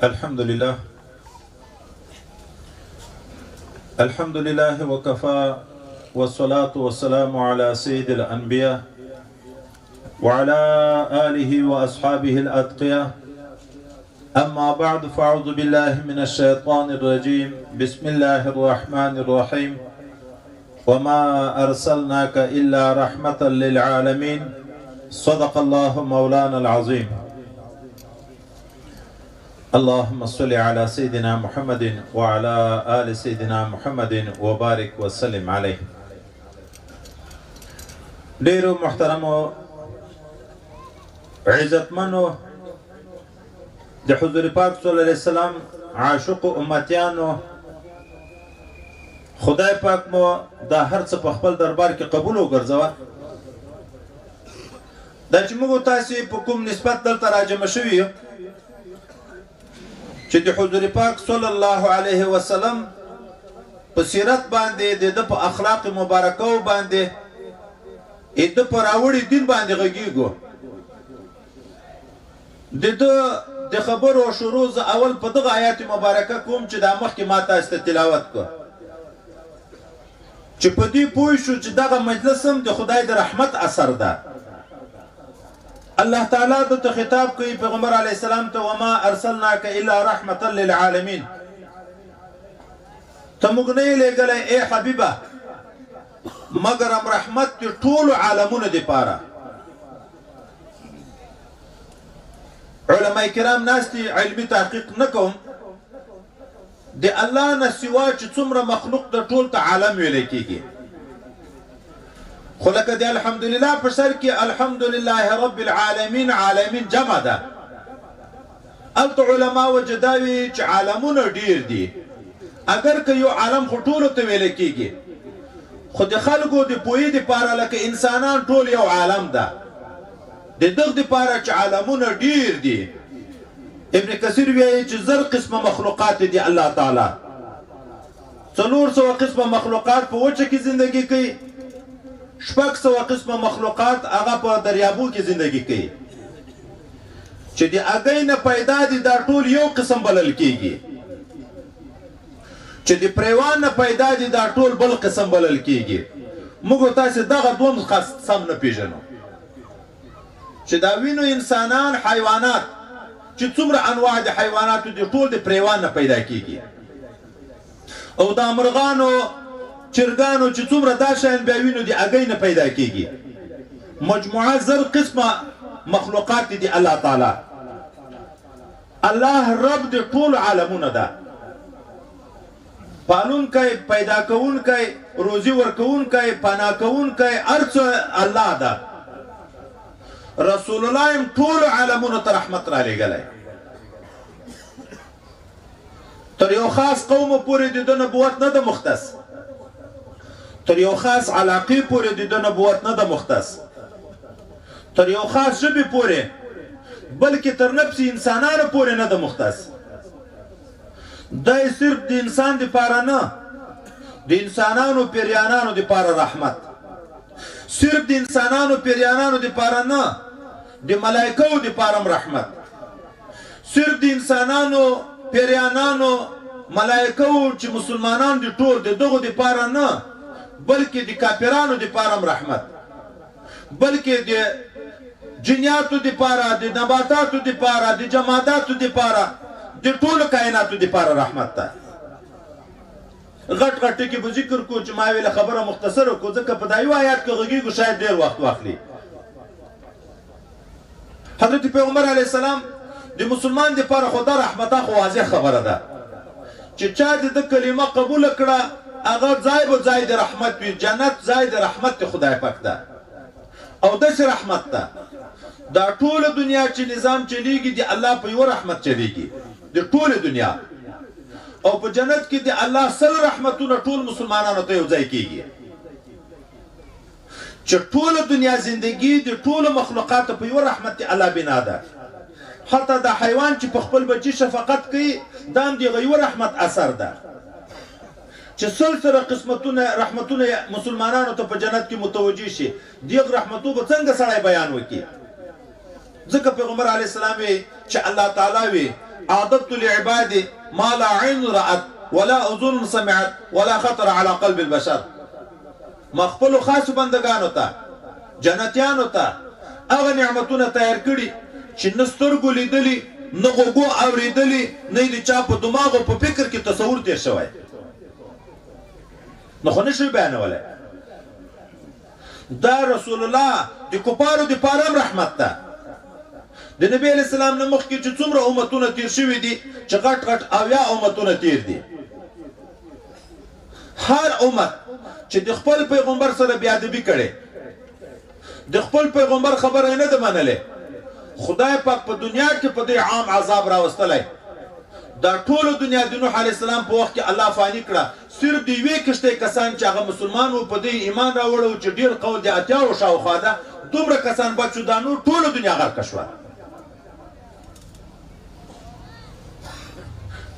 الحمد لله وكفى والصلاة والسلام على سيد الأنبياء وعلى آله وأصحابه الأتقياء أما بعد فأعوذ بالله من الشيطان الرجيم بسم الله الرحمن الرحيم وما أرسلناك إلا رحمة للعالمين صدق الله مولانا العظيم اللهم صل على سيدنا محمد وعلى آل سيدنا محمد وبارك وسلم عليه. ډیرو محترمو عزتمنو د حضور پاک صلی الله علیه وسلم عاشق امتیانو، خدای پاک مو دا هر څه په خپل دربار کې قبول وګرځوه. دا چې موږ تاسو په کوم نسبت دلته راجمع شوي یو چې د حضور پاک صلی الله علیه وسلم په سیرت باندې د په اخلاق مبارکو باندې د په راوړي دین باندې غږیږو. د خبرو شروع ز اول په دغه آیات مبارکه کوم چې د مخکې ما تاسو ته تلاوت کو چې په دې پوه شو چې دغه مجلس هم د خدای د رحمت اثر ده. الله تعالی د خطاب کوي پیغمبر علی السلام ته وما ارسلناک الا رحمتا للعالمین، ته موږ نه لېږلی ای حبیبه مگر هم رحمت د ټولو عالمونو دپاره. علماء کرام ناستي علمي تحقیق نه کوم د الله نه سوا چې څومره مخلوق د ټول ته عالم ویلی کېږي، خو لکه د الحمدلله په سر کې الحمدلله رب العالمین عالمین جمع ده. هلته علما وجداوي چې عالمونه ډیر دي، اگر که یو عالم خو ټولو ته ویلی کېږي، خو د خلکو د پوهې دپاره لکه انسانان ټول یو عالم ده. د دغه دپاره چې عالمونه ډیر دي، ابن کثیر وایي چې 1000 قسمه مخلوقات دي الله تعالی. 400 قسمه مخلوقات په وچه کې زندگی کوي، 600 قسمه مخلوقات هغه په دریابو کې زندگی کوي. چې د اگې نه پیدا دي دا ټول یو قسم بلل کېږي، چې د پریوان نه پیدا دي دا ټول بل قسم بلل کېږي. موږ تاسو دغه دوه خاص سم نه پیژنو چې دا وینو انسانان حیوانات چې څومره انواع د حیواناتو دي ټول د پریوان نه پیدا کېږي، او دا مرغانو چرګانو چې څومره دا شیان بیا وینو د اگې نه پیدا کېږي. مجموعه 1000 قسمه مخلوقات دي الله تعالی. الله رب د ټول عالمونه ده، پالونکی، پیدا کوونکی، روزي ورکوونکی، پناه کوونکی، هر څه الله ده. رسول الله هم ټول عالمونو ته رحمت را لېږلی، تر یو خاص قوم پورې د نبوت نه ده مختص، تر یو خاص علاقې پورې د نبوت نه ده مختص، تر یو خاص ژبې پورې، بلکې تر نفس انسانانو پورې نه ده مختص. دا صرف د انسان دپاره نه، د انسانانو پیریانانو دپاره رحمت، صرف د انسانانو پیریانانو دپاره نه، د ملائکو دپاره هم رحمت، صرف د انسانانو پیریانانو ملائکو چې مسلمانان دي ټول د دغو دپاره نه، بلکې د کافرانو دپاره هم رحمت، بلکې د جنیاتو دپاره، د نباتاتو دپاره، د جماداتو دپاره، د ټولو کائناتو دپاره رحمت ده. غټ غټ ټکي به ذکر کو چې ما ویله خبره مختصره کو، ځکه په دا یو آیات کې غږیږو شاید ډېر وخت واخلي. حضرت پیغمبر علیه السلام د مسلمان دپاره خو دا رحمته خو واضح خبره ده چې چا د ده کلمه قبوله کړه هغه ځای به ځای د رحمت وي، جنت ځای د رحمت د خدای پاک ده. او داسې رحمت ده دا ټوله دنیا چې نظام چلیږي د الله په یوه رحمت چلیږي، د ټوله دنیا. او په جنت کې د الله سل رحمتونه ټول مسلمانانو ته یو ځای کېږي، چې ټوله دنیا زندگی د ټولو مخلوقاتو په یوه رحمت الله بنا ده. حتی دا حیوان چې په خپل بچي شفقت کوي دا هم د یوه رحمت اثر ده، چې سلسله قسمتونه رحمتونه مسلمانانو ته په جنت کې متوجي شي. دغه رحمتو به څنګه سړی بیان وکړي؟ ځکه پیغمبر علیه السلام وی چې الله تعالی وی اعددت لعبادي ما لا عين رأت ولا اذن سمعت ولا خطر على قلب البشر. ما خپلو خاصو بندگانو ته جنتیانو ته هغه نعمتونه تیار کړي چې نه سترګو لیدلي نه غوږو اورېدلي نه یې د چا په دماغو په فکر کې تصور تېر شوی، نو خو نه شوي بیانولی. دا رسول الله د کفارو دپاره هم رحمت ده. د نبی علیه السلام نه مخکې چې څومره امتونه تیر شوي دي چې غټ غټ 80 امتونه تیر دي، هر امت چې د خپل پیغمبر سره بیادبي کړې، د خپل پیغمبر خبره نه ده منلې، خدای پاک په دنیا کې په دې عام عذاب راوستلی. دا ټوله دنیا د نوح علیه السلام په وخت کې الله فانی کړه، صرف د یوې کښتۍ کسان چې هغه مسلمان وو په دې ایمان راوړی چې ډېر قول د 80 شاوخوا ده، دومره کسان بچ شو، دا نور ټوله دنیا غرقه شوه.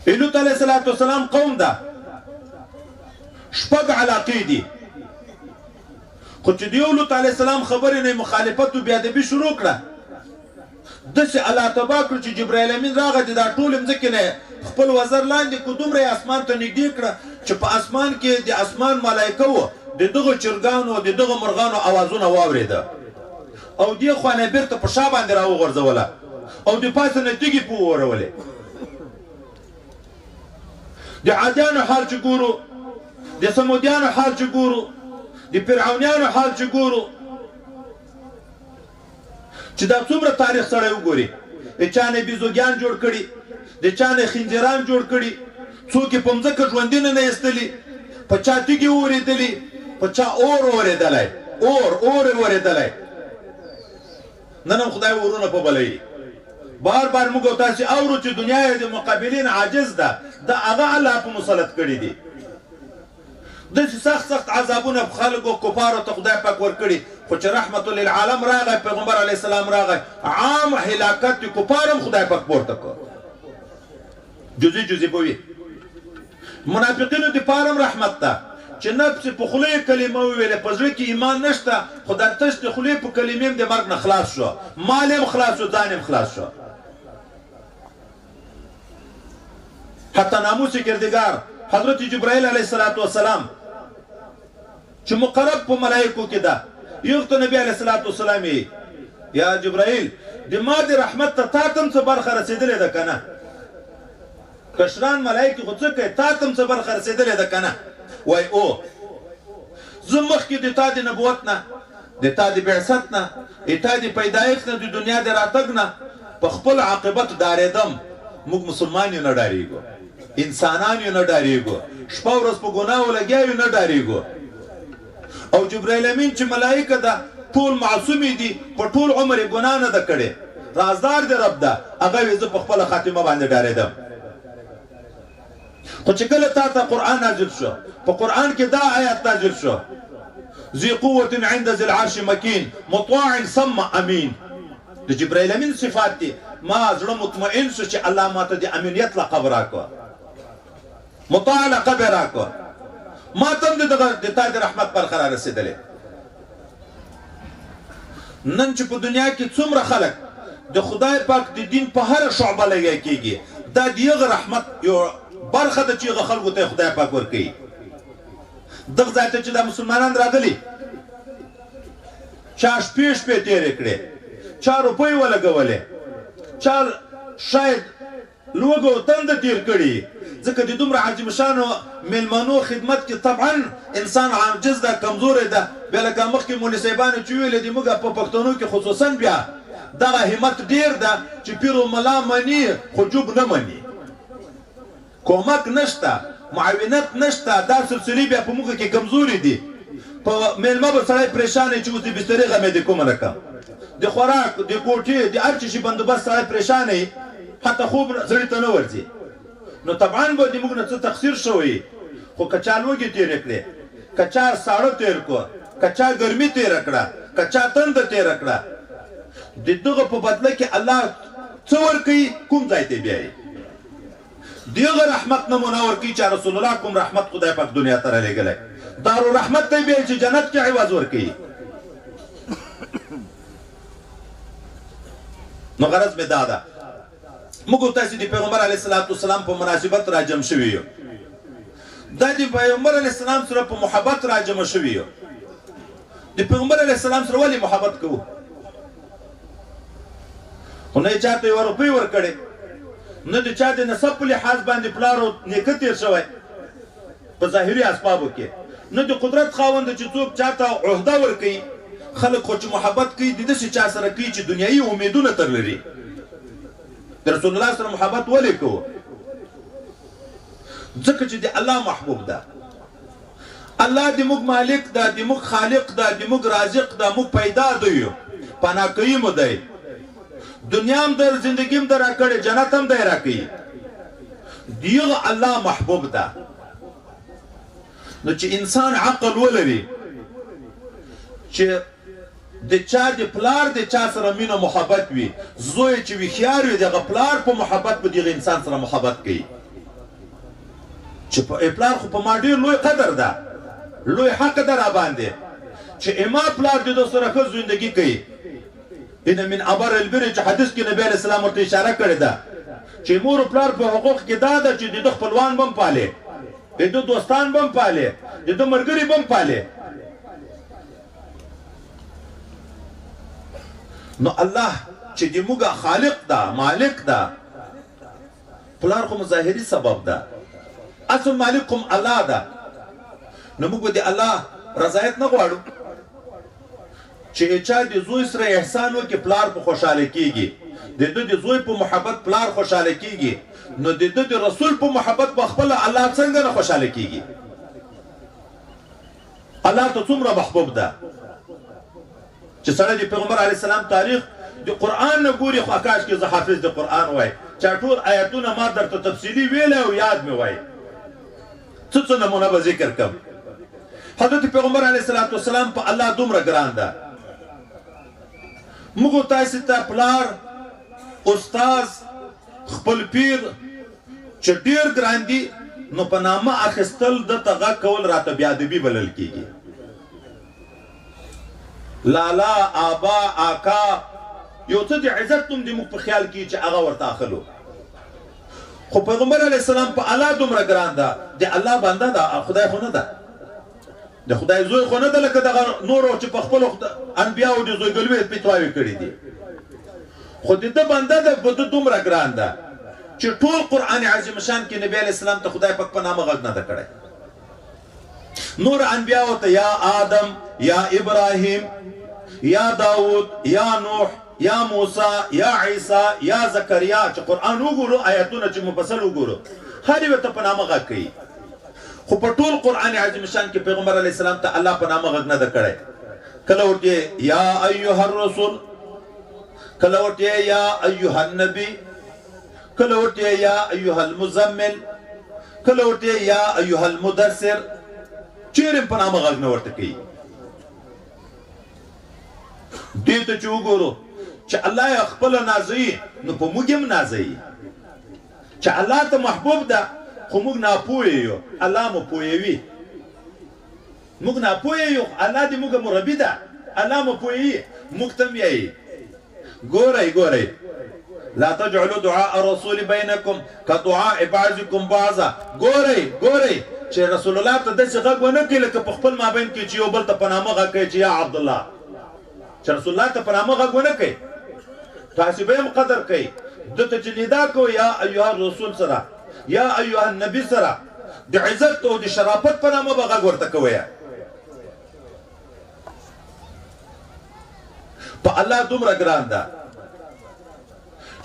لوط علیه السلام قوم ده 6 علاقې دي، خو چې د یو لوط علیه السلام خبرې نه مخالفت و بیادبي شروع کړه، داسې الله تباه کړو چې جبرائیل امین راغی د دا ټولې مځکې نه خپل وزر لاندې کړو، دومره یې اسمان ته نږدې کړه چې په اسمان کې د اسمان ملایکه وو، د دغه چرګانو د دغه مرغانو اوازونه واورېده او دې خوا نه بېرته په شا باندې راوغورځوله او د پاسه نه تیږې په وورولې. د عادیانو حال چې ګورو، د سمودیانو حال چې ګورو، د فرعونیانو حال چې ګورو، چې دا څومره تاریخ سړی وګوري، د چا نه بیزوګیان جوړ کړي، د چا نه خنجران جوړ کړي، څوک یې په مځکه ژوندي نه ایستلي، په چا تیږې اورېدلي، په چا اور اورېدلی، اور یې اورېدلی. نن هم خدای اورونه په بلوي. بار بار موږ او تاسې اورو چې دنیا یې د مقابلین عاجز ده، دا هغه الله په مسلط کړي دي. داسې سخت عذابونه په خلکو کفارو ته خدای پاک ورکړي، خو چې رحمت للعالم راغی، پیغمبر علیه السلام راغی، عام هلاکت د کفار هم خدای پاک پورته کړ، جزئی به وي. منافقینو دپاره هم رحمت ده چې نفس په خوله یې کلمه وویلې، په زړه کې ایمان نشته، خو دا تش د خولې په کلمې هم د مرګ نه خلاص شو، مال هم خلاص شو، ځان هم خلاص شو. حتی ناموس کردګار حضرت جبرائیل علیه السلام چې مقرب په ملائکو کې ده، یو ته نبی علیه السلام یې یا جبرائیل د ما د رحمت ته تا ته هم څه برخه رسېدلې ده که نه؟ کشران ملائکې خو څه کوي، تا ته هم څه برخه رسېدلې ده که نه؟ وای او زه مخکې د تا د نبوت نه، د تا د بعثت نه، د تا د پیدایښت نه، د دنیا د راتګ نه په خپل عاقبت ډارېدم. موږ مسلمان یو نه ډارېږو، انسانان یو نه ډارېږو، شپه ورځ په ګناهو لګیا یو نه ډارېږو. او جبرائیل امین چې ملائکه ده ټول معصومې دي، په ټول عمر یې ګناه نه ده کړې، رازدار د رب ده، هغه وایي زه په خپله خاتمه باندې ډارېدم. خو چې کله تا ته قرآن نازل شو، په قرآن کې دا آیات نازل شو، ذی قوة عند ذی العرش مکین مطاع ثم امین، د جبرائیل امین صفات دي. ما زړه مطمئن شو چې الله ماته د امینیت لقب راکړه، مطاع لقب یې راکړه، ما ته هم د تا د رحمت برخه را رسېدلې. نن چې په دنیا کې څومره خلک د خدای پاک د دین په هره شعبه لګیا کېږي، دا د هغه رحمت یو برخه ده چې هغه خلکو ته خدای پاک ورکوي. دغه ځای ته چې دا مسلمانان راغلي، چا شپې تېرې کړې، چا روپۍ ولګولې، چا شاید لوږه او تنده تېر کړي، ځکه د دومره عجیب شانو میلمنو خدمت کې طبعا انسان عاجز ده، کمزوری ده. بیا لکه مخکې مولي صاحبانو چې ویلې دي، موږ په پښتنو کې خصوصا بیا دغه همت ډېر ده چې پیر و ملا مني خو جوب نه مني، کومک نشته، معاونت نشته، دا سلسلې بیا په موږ کې کمزوري دي. په میلمه به سړی پریشان دی چې اوس د بسترې غمې د کومه رقم، د خوراک، د کوټې، د هر څه شي بندوبست سړی پریشان دی، حتی خوب سړي ته نه ورځي. نو طبعا به د موږ نه څه تقصیر شوی، خو که چا لوږې تېرې کړې، که چا ساړه تېر کړو، که چا ګرمي تېره کړه، که چا تنده تېره کړه، د دغه په بدله کې الله څه ورکوي، کوم ځای ته بیایي. دغه رحمت نمونه ورکوي چې رسول الله کوم رحمت خدای پاک دنیا ته رالیږلی، دارو رحمت ته بیایي چې جنت کې عوض ورکوي. نو غرض مې دا ده موږ تاسو د پیغمبر علیه الصلاۃ والسلام په مناسبت راجم شوي یو دا د پیغمبر علیه السلام سره په محبت راجم شوي یو د پیغمبر علیه السلام سره ولې محبت کوو خو نه یې چاته یوه روپۍ ورکړې نه د چا د نسب په لحاظ باندې پلار او نیکه تېر شوی په ظاهري اسبابو کې نه د قدرت خاوند چې څوک چاته عهده ورکوي خلک خو چې محبت کوي د داسې چا سره کوي چې دنیایي امیدونه تر لري د رسول الله سره محبت ولې کوو ځکه چې د الله محبوب ده الله د موږ مالک ده د موږ خالق ده د موږ رازق ده موږ پیدا دی پناه کوي مو دی دنیا هم در زندگی هم در راکړې جنت هم دی راکوي دیغه الله محبوب ده نو چې انسان عقل ولري چې د چا د پلار د چا سره مینه محبت وي زوی چې هوښیار وي دغه پلار په محبت په دغه انسان سره محبت کوي چې پلار خو په ما ډېر لوی قدر ده لوی حق ده راباندې چې اما پلار د ده سره ښه زندګي کوي ان من ابر البر چې حدیث کې نبی علیه السلام ورته اشاره کړې ده چې مور و پلار په حقوق کې دا ده چې د ده خپلوان به هم پالې د ده دوستان به هم پالې د ده ملګري به هم پالې نو الله چې د موږ خالق ده مالک ده پلار خو ظاهري سبب ده اصل مالک هم الله ده نو موږ د الله رضایت نه غواړو چې چا د زوی سره احسان وکړي پلار په خوشحاله کیږي د ده د زوی په محبت پلار خوشحاله کیږي نو د ده د رسول په محبت په خپله الله څنګه نه خوشحاله کیږي الله ته څومره محبوب ده چې سړی د پیغمبر علیه السلام تاریخ د قرآن نه ګوري خو کاش کې زه حافظ د قرآن وای چا ټول آیتونه ما درته تفصیلي ویلی او یاد مې وای څه نمونه به ذکر کړم حضرت پیغمبر علیه السلام په الله دومره ګران ده موږ تاسو ته پلار استاد خپل پیر چې ډېر ګران دي نو په نامه اخیستل دته غږ کول راته بېادبي بلل کېږي لالا آبا آکا یو څه د عزت نوم د موږ په خیال کې چې هغه ورته اخلو خو پیغمبر علیه السلام په الله دومره ګران ده د الله بنده ده خدای خو نه ده د خدای زوی خو نه ده لکه دغه نورو چې په خپلو انبیاو د زویګلوي پیتواوې کړي دي خو د ده بنده ده په ده دومره ګران ده چې ټول قرآن عظیم شان کې نبی علیه السلام ته خدای پاک په نامه غږ نه ده کړی نور انبیاو ته یا آدم یا ابراهیم یا داود یا نوح یا موسی یا عیسی یا زکریا چې قرآن وګورو آیاتونه چې مفصل وګورو هر یو ته په نامه غږ کوي خو په ټول قرآن عظیم شان کې پیغمبر علیه السلام ته الله په نامه غږ نه ده کړی کله ورته یا ایها الرسول کله ورته یا ایها النبی کله ورته یا ایها المزمل کله ورته یا ایها المدثر چیرې په نامه غږ نه ورته کوي دې ته چې وګورو چې الله یې خپله نازوي نو په موږ هم نازوي چې الله ته محبوب ده خو موږ ناپوه یو الله مو پوهوي موږ ناپوه یو الله دې موږ مربي ده الله مو پوهوي موږ ته هم یایي ګورئ لا تجعلوا دعاء الرسول بينكم كدعاء بعضكم بعضا ګورئ چې رسول الله ته داسې غږ ونه کړي لکه په خپل مابین کې چې یو بل ته په نامه غږ کوي چې یا عبدالله چې رسول الله ته په نامه غږ ونه کوي تاسو به هم قدر کوي دته چې ندا کوي یا ایها الرسول سره یا ایها النبی سره د عزت او د شرافت په نامه به غږ ورته کوي په الله دومره ګران ده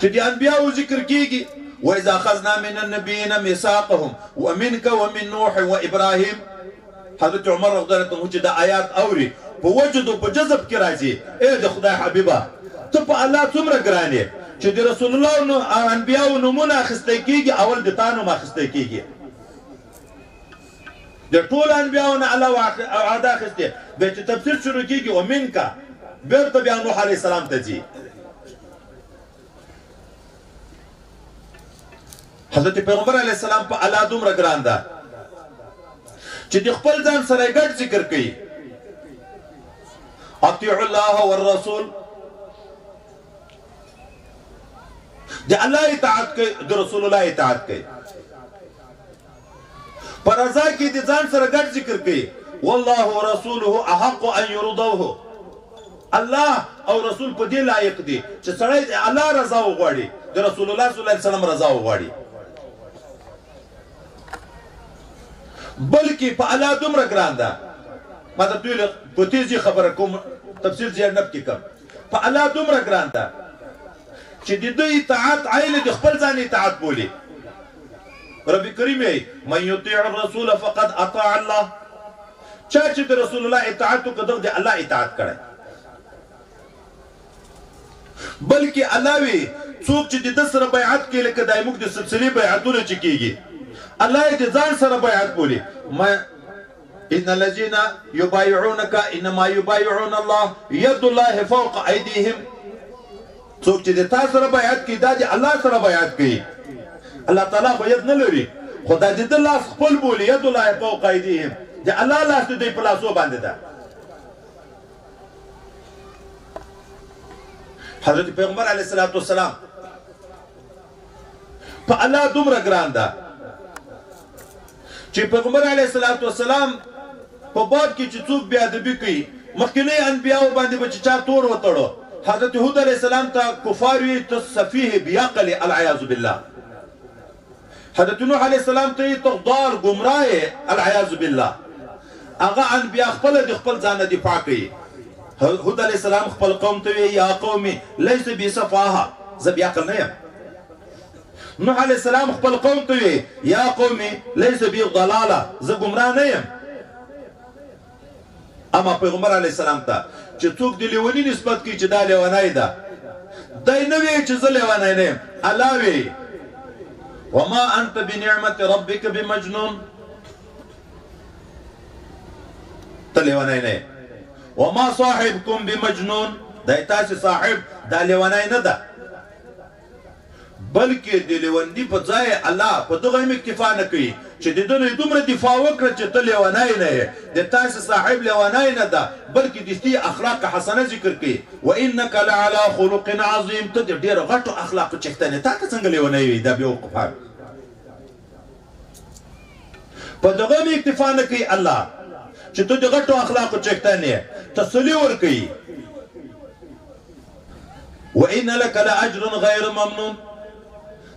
چې د انبیاو ذکر کیږي وإذا أخذنا من النبيين ميثاقهم ومنك ومن نوح وإبراهيم حضرت عمر رضي الله عنه چې د آیات اوري په وجد او په جذب کې راځي اے د خدای حبیبه ته په الله څومره ګران یې چې د رسول الله او انبیاو نومونه اخیستی کیږي اول د تا نوم اخیستی کیږي د ټولو انبیاو نه الله وعده اخیستې بیا چې تفسیر شروع کیږي ومنک بیرته بیا نوح علیه السلام ته ځي حضرت پیغمبر علیه السلام په الله دومره ګران ده چې د خپل ځان سره یې ګډ ذکر کوي اطیعوا الله والرسول د الله اطاعت کوي د رسول الله اطاعت کوي پر رضا کې د ځان سره ګډ ذکر کوي والله ورسوله احق ان يرضوه الله او رسول په دې لایق دي چې سړی د الله رضا وغواړي د رسول الله صلی الله علیه وسلم رضا وغواړي بلکې په الله دومره ګران ده ما ته دوی په تیزی خبره کوم تفسیر زینب کې کوم په الله دومره ګران ده چې د دوی اطاعت عین د خپل ځان اطاعت بولي رب کریم من یطیع الرسول فقد اطاع الله چا چې د رسول الله اطاعت وکړ د الله اطاعت کړي بلکې الله وی څوک چې د سره بیعت کوي لکه د موږ د سلسله بیعتونه چې کیږي الله دې ځان سره بیعت بولي ما ان الذين يبايعونك انما يبايعون الله يد الله فوق ايديهم څوک چې د تاسو سره بیعت کوي دا د الله سره بیعت کوي الله تعالی خو ید نه لري خدای دې د لاس خپل بولي ید الله فوق ايديهم د الله لاس دې په لاسو باندې ده حضرت پیغمبر علیه الصلاۃ والسلام په الله دومره ګران ده چې پیغمبر علیه الصلاۃ والسلام په باب کې چې څوک بیا ادبي کوي مخکینی انبیاء باندې به چا تور وتړو حضرت هود علیه السلام ته کفار وی تصفیه بیاقل العیاذ بالله حضرت نوح علیه السلام ته تغدار گمراه العیاذ بالله هغه انبیاء خپل د خپل ځان دفاع کوي هود علیه السلام خپل قوم ته وی یا قوم ليس بصفاها زه بیاقل نه یم نوح علیه السلام خپل قوم ته وی یا قوم ليس بضلاله زه گمراه نه یم اما پیغمبر علیه السلام ته چې څوک د لیونی نسبت کوي چې دا لیونی ده دای نه وی چې زه لیونی نه یم الله وی وما انت بنعمت ربك بمجنون ته لیونی نه وما صاحبكم بمجنون دای تاسو صاحب دا لیونی نه ده بلکې د لیوندي په ځای الله په دغه اکتفا نه کوي چې د دنیا دومره دفاع وکړه چې ته لیونی نه یې د تاسو صاحب لیونی نه ده بلکې د دې اخلاق حسنه ذکر کوي وانك لعلى خلق عظیم ته د ډېر غټو اخلاق چښتنه تا ته څنګه لیونی وي دا بیوقفان په دغه اکتفا نه کوي الله چې ته د غټو اخلاق چښتنه تسلی ورکوي وان لك لاجر غیر ممنون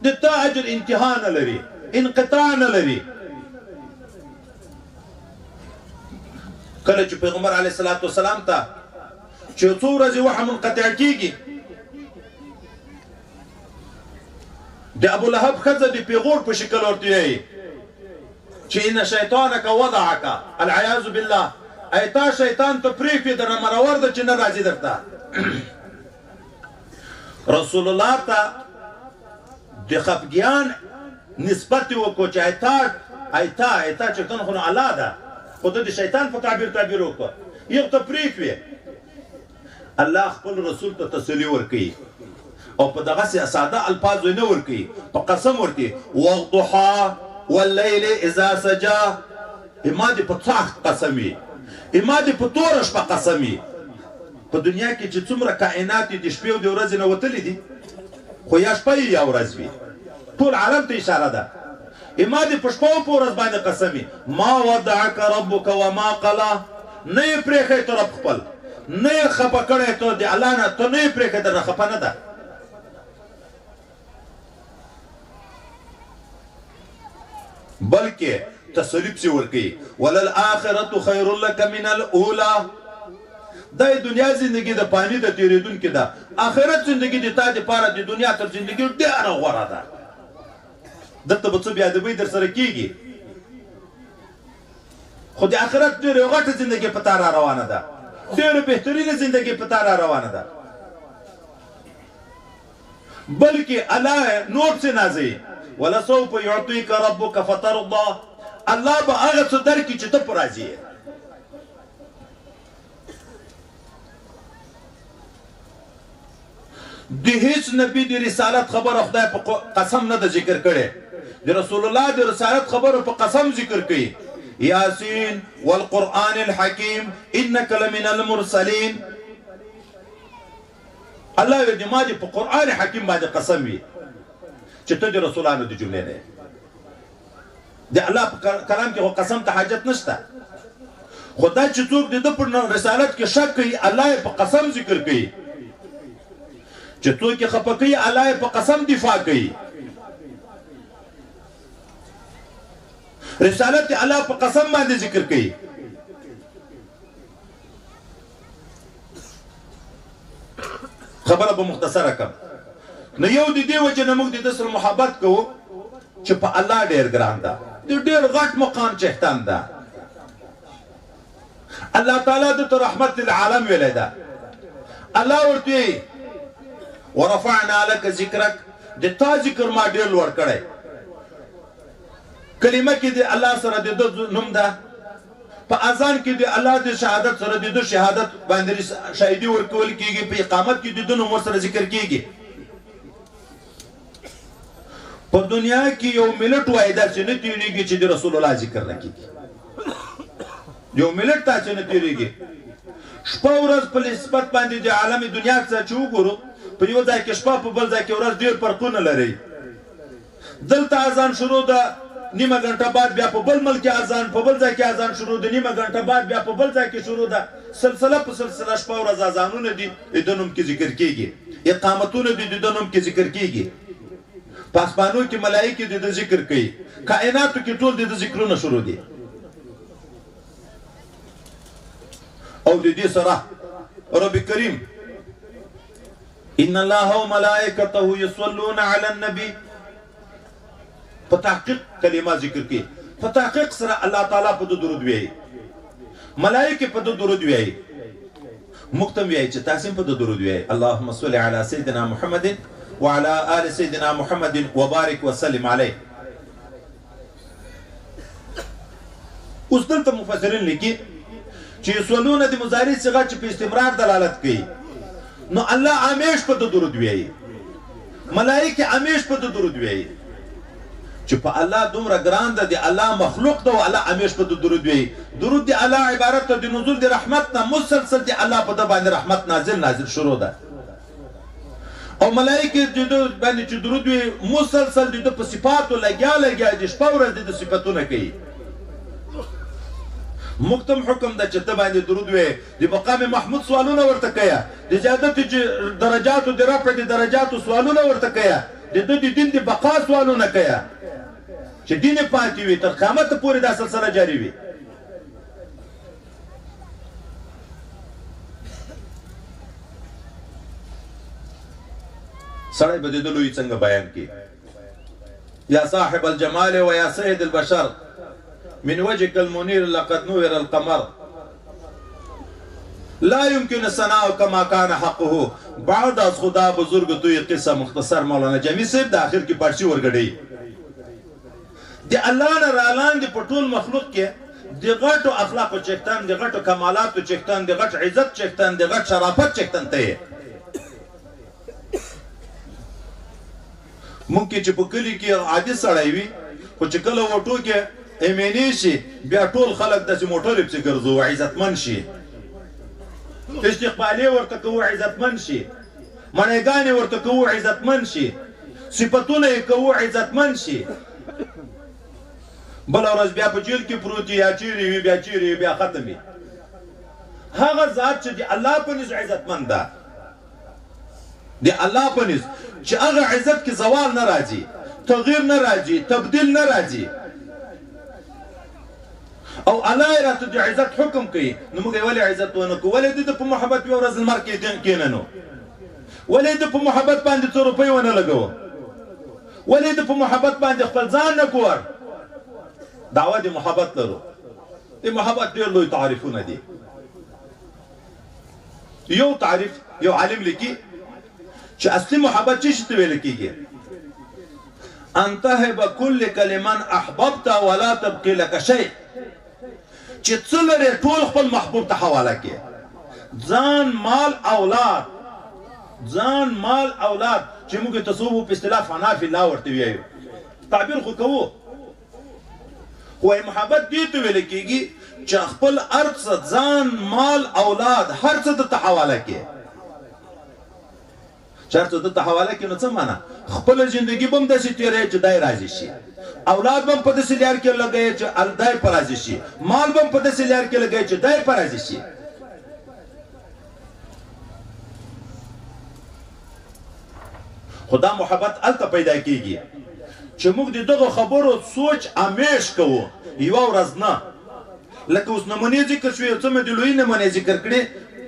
د تا اجر انتها نه لري انقطاع نه لري کله چې پیغمبر علیه الصلاۃ والسلام ته چې څو ورځې وحی منقطع کیږي د ابو لهب ښځه د پیغور په شکل ورته وایي چې ان شیطانک وضعک العیاذ بالله ایتا شیطان ته پریږدي در مرور د چې نه راځي درته رسول الله ته د خفګیان نسبت وکړو چې ایتا چې کنه خو الله ده خو د شیطان په تعبیر وکړو یو ته پریږدي الله خپل رسول ته تسلی ورکړي او په دغه ساده الفاظ نه ورکړي په قسم ورکړي والضحى والليل اذا سجى اما دې په څاخ قسمي اما دې په تور شپه قسمي په دنیا کې چې څومره کائنات دي شپې او د ورځې نه وتلې دي خو یا شپه یا ورځ وي ټول عالم ته اشاره ده اما دې په شپه او په ورځ باندې قسمي ما ودعك ربك وما قلى نه یې پرېښی ته رب خپل نه یې خفه کړی ته د الله نه ته نه یې پرېښی درنه خفه نه ده بلکې تسلی پسې ورکوي وللآخرة خیر لك من الاولى دا دنیا زندگی د پانی د تیریدونکې ده آخرت زندگی د تا دپاره د دنیا تر زندگی ډېره غوره ده دلته به څه بې ادبۍ در سره کېږي خو د آخرت ډېره غټه زندگی په تا را روانه ده ډېره بهترینه زندگی په تا را روانه ده بلکې الله نور څه نازوي ولسوف يعطيك ربك فترضى الله به هغه څه درکړي چې ته په راضي یې د هیڅ نبی د رسالت خبره خدای په قسم نه ده ذکر کړې د رسول الله د رسالت خبره په قسم ذکر کړي یاسین والقرآن الحکیم انک لمن المرسلین الله دې ما دې په قرآن حکیم باندې قسم وي چې ته د رسولانو د جملې نه د الله په کلام کې خو قسم ته حاجت نشته خو دا چې څوک د ده په رسالت کې شک کوي الله یې په قسم ذکر کوي چې څوک یې خفه کوي الله یې په قسم دفاع کوي رسالت الله په قسم باندې ذکر کوي خبره به مختصره کړم نو یو د دې وجه نه موږ د سره محبت کوو چې په الله ډېر ګران ده د ډېر غټ مقام چهتان ده الله تعالی د رحمت للعالم ویلی ده الله ورته ورفعنا لك ذکرک د تا ذکر ما ډېر لوړ کړی کلمه کې د الله سره د نوم ده په اذان کې د الله د شهادت سره د شهادت باندې شاهدي ورکول کېږي په اقامت کې د نوم سره ذکر کېږي په دنیا کې یو ملت وای دا چې نه تیریږي چې د رسول الله ذکر نه کېږي یو ملت ته چې نه تیریږي شپه ورځ په نسبت باندې د عالم دنیا څخه چې وګورو په یو ځای کې شپه په بل ځای کې ورځ ډېر فرقونه لري دلته اذان شروع ده نیمه غنټه بعد بیا په بل ملک اذان په بل ځای کې اذان شروع ده نیمه غنټه بعد بیا په بل ځای کې شروع ده سلسله په سلسله شپه ورځ اذانونه دي د نوم کې ذکر کېږي اقامتونه دي د نوم کې ذکر کېږي په اسمانو کې ملائکه د ذکر کوي کائناتو کې ټول د ذکرونه شروع دي او د دې سره رب کریم ان الله وملائکته یصلون علی النبی په تحقیق کلمه ذکر کوي په تحقیق سره الله تعالی په درود وایي ملائکه په درود وایي مختم وایي چې تاسو په درود وایي اللهم صل علی سیدنا محمد وعلى آل سيدنا محمد وبارك وسلم عليه اوس دلته مفسرین لیکي چې یصلون د مضارع صيغه چې په استمرار دلالت کوي نو الله همیش په درود وایي ملائکه همیش په درود وایي چې په الله دومره ګران ده د الله مخلوق ده او الله همیش په درود وایي درود د الله عبارت ده د نزول د رحمت نه مسلسل د الله په د باندې رحمت نازل شروع ده او ملائکه د باندې چې درود وي مسلسل د په صفاتو لګیا د شپه ورځ د صفاتونه کوي مختم حکم د چې ته باندې درود وي د مقام محمود سوالونه ورته کوي د زیادت درجاتو د رفع د درجاتو سوالونه ورته کوي د دین د بقا سوالونه کوي چې دین پاتې وي تر قیامت پورې دا سلسله جاری وي سړی به د لوی څنګه بیان کی یا صاحب الجمال و یا سید البشر من وجهك المنير لقد نور القمر لا يمكن الثناء كما كان حقه بعد از خدا بزرگ توی قصه مختصر مولانا جمی صاحب د اخر کې پارچی ورګړي د الله نه رالان د پټول مخلوق کې د غټو اخلاق او چختان د غټو کمالات او چختان د غټ عزت چختان د غټ شرافت چختان ته ممکن چې په کلی کې عادي سړی وي خو چې کله وټو کې ایمنی شي بیا ټول خلک داسې موټر پسې ګرځو عزتمن شي استقبالي ورته کوو عزتمن شي منېګانې ورته کوو عزتمن شي صفتونه یې کوو عزتمن شي بله ورځ بیا په جیل کې پروت یا چیرې وي بیا چیرې وي بیا ختم وي هغه ذات چې د الله په نزد عزتمن ده د الله په نزد چې هغه عزت کې زوال نه راځي تغییر نه راځي تبدیل نه راځي او الله راته د عزت حکم کوي نو موږ ولې عزت ونه کوو ولې د په محبت یو ورځ المر کې کېننو ولې د په محبت باندې 2 روپۍ ونه لګو ولې د په محبت باندې خپل ځان نه کوور دعوه د محبت لرو د محبت ډېر لوی تعریفونه دي یو تعریف یو عالم لیکي چې اصلي محبت څه شي ته ویل کېږي انتهب كل كلمن احببت ولا تبقي لك شيء چې څه لري ټول خپل محبوب ته حواله کړي ځان مال اولاد چې موږ تصوف په اصطلاح فنا فی الله ورته ویو تعبیر خو کوو خو محبت دې ته ویل کېږي چې خپل ارث ځان مال اولاد هر څه ته حواله کړي چېرته دته حواله کړي نو څه معنا خپله زندګي به هم داسې تېروي چې دی راضي شي، اولاد به هم په داسې لار کې لګوي چې دی په راضي شي، مال به هم په داسې لار کې لګوي چې دی په راضي شي. خو دا محبت هلته پیدا کېږي چې موږ د دغو خبرو سوچ همیش کوو، یوه ورځ نه. لکه اوس نمونې ذکر شوې، یو څه مې د لویې نمونې ذکر کړې.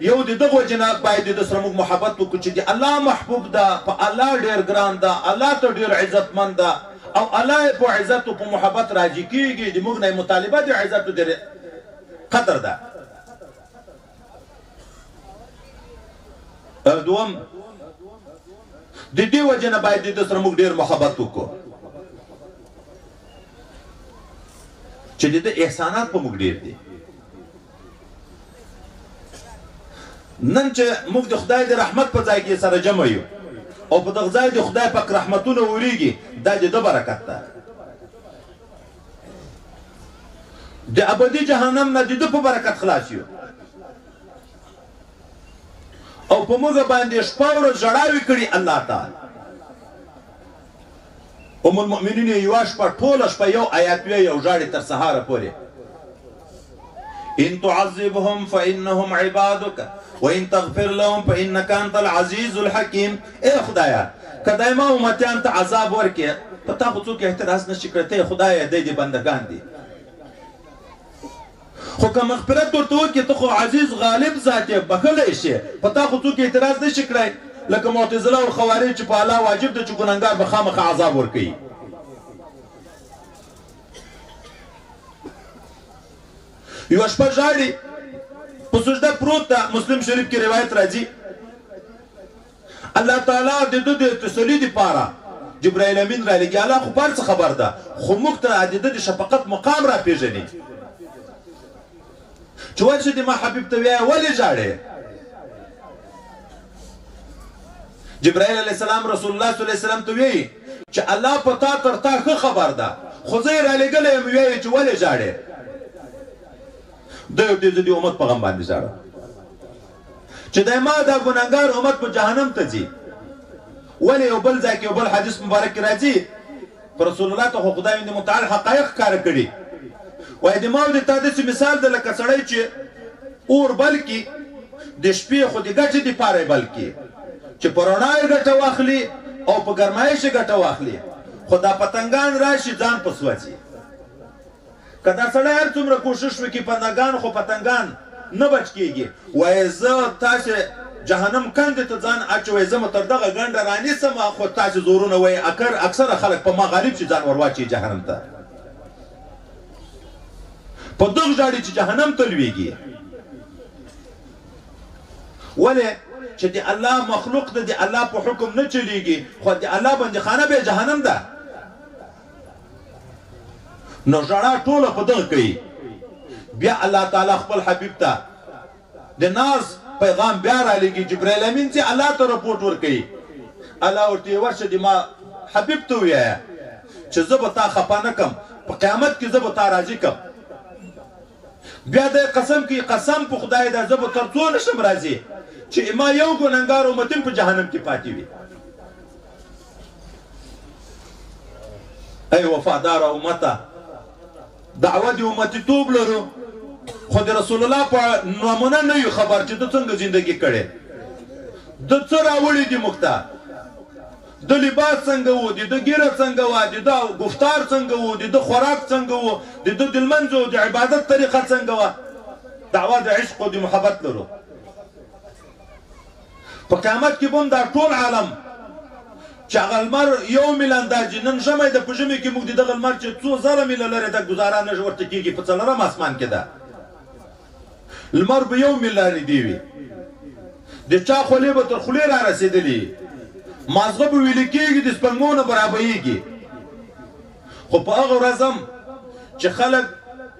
یو د دغو جناب باید د سره موږ محبت وکړو چې د الله محبوب ده، په الله ډېر ګران ده، الله ته ډېر عزتمند ده، او الله په عزت او په محبت راضي کېږي. د موږ نه مطالبه د عزت او د قدر ده. دوم د دې وجه نه باید د سره موږ ډېر محبت وکړو چې د احسانات په موږ ډېر دي. نن چې موږ د خدای د رحمت په ځای کې سره جمع یو او په دغه ځای د خدای پاک رحمتونه وریږي، دا د ده برکت ده. د ابدي جهنم نه د ده په برکت خلاص یو. او په موږ باندې شپه ورځ ژړاوې کړي الله تعالی. ام المؤمنین یوه شپه ټوله شپه یو آیات وی او ژاړي تر سهاره پورې. ان تعذبهم فانهم عبادك وان تغفر لهم فانك انت العزيز الحكيم. اے خدایا کدی ما امتیان ته عذاب ورکې، په تا خو څوک اعتراض نشي کړی، ته خدایا دی د بندګان دي. خو که مغفرت ورته وکړې، ته خو عزیز غالب ذات یې، بخښلی شي، په تا خو څوک اعتراض نشي کړی. لکه معتزله او خوارج چې په الله واجب ده چې ګنهګار به خامخا عذاب ورکوي. یوه شپه ژاړي، په سجده پروت ده. مسلم شریف کې روایت راځي، الله تعالی د ده د تسلي دپاره جبرائیل امین رالیږي. الله خو په هر څه خبر ده، خو موږ ته د ده د شفقت مقام را پېژني چې ورشي د ما حبیب ته وایه ولې ژاړې؟ جبرائیل علیه السلام رسول الله صلی الله علیه وسلم ته وایي چې الله په تا تر تا ښه خبر ده، خو زه یې رالیږلی یم وایي چې ولې ژاړې؟ د دې امت په غم باندې ژاړه چې دی ما دا ګنهګار امت په جهنم ته ځي. ولې یو بل ځای کې یو بل حدیث مبارک کې راځي، په رسول الله ته خو خدای متعال حقایق ښکاره کړي. وایي د ما او د تا داسې مثال ده لکه سړی چې اور بل کړي، د شپې خو د ګټې دپاره یې بل کړي چې په رڼا یې ګټه واخلي او په ګرمایش یې ګټه واخلي، خو دا پتنګان راشي ځان په سوځي. که دا سړی هر څومره کوشش وکړي پتنګان خو پتنګان نه بچ کېږي. وایي زه تاسې جهنم کندې ته ځان اچوئ، زه مو تر دغه ګنډه رانیسم، خو تاسې زورونه وایي اکثره خلک په ما غالب شي ځان ور واچوي جهنم ته. په دغه ژاړي چې جهنم ته لویږي. ولې چې د الله مخلوق ده، د الله په حکم نه چلیږي، خو د الله بندیخانه به جهنم ده. نو ژړا ټوله په دغه کوي. بیا الله تعالی خپل حبیب ته د ناز پیغام بیا رالیږي، جبرائیل امین چې الله ته رپورټ ورکوي. الله ورته ورشه د ما حبیب ته ووایه چې زه به تا خفه نه کړم، په قیامت کې زه به تا راضي کړم. بیا د قسم کې قسم په خدای ده، زه به تر څو نشم راضي چې ما یو ګنهګار امتیم په جهنم کې پاتې وي. ای وفاداره امته، دعوه د امتیتوب لرو، خو د رسول الله په نمونه نه یو خبر چې ده څنګه زندگی کړې، ده څه راوړي دي موږ ته، د لباس څنګه و، د ده ګیره څنګه وه، د ده گفتار څنګه و، د ده خوراک څنګه و، د ده د لمنځ او د عبادت طریقه څنګه وه. دعوه د عشق او د محبت لرو. په قیامت کې به هم دا ټول عالم چې هغه لمر یو میل اندازې، نن ژمی ده، په ژمي کې موږ د دغه لمر چې څو زره میله لرې ده ګزاره نه ورته کېږي، په څلورم اسمان کې ده. لمر به یو میل نږدې وي، د چا خولې به تر خولې را رسېدلې، مازغه به ویلې کېږي، د سپنګمو نه برابرېږي. خو په هغه ورځ هم چې خلک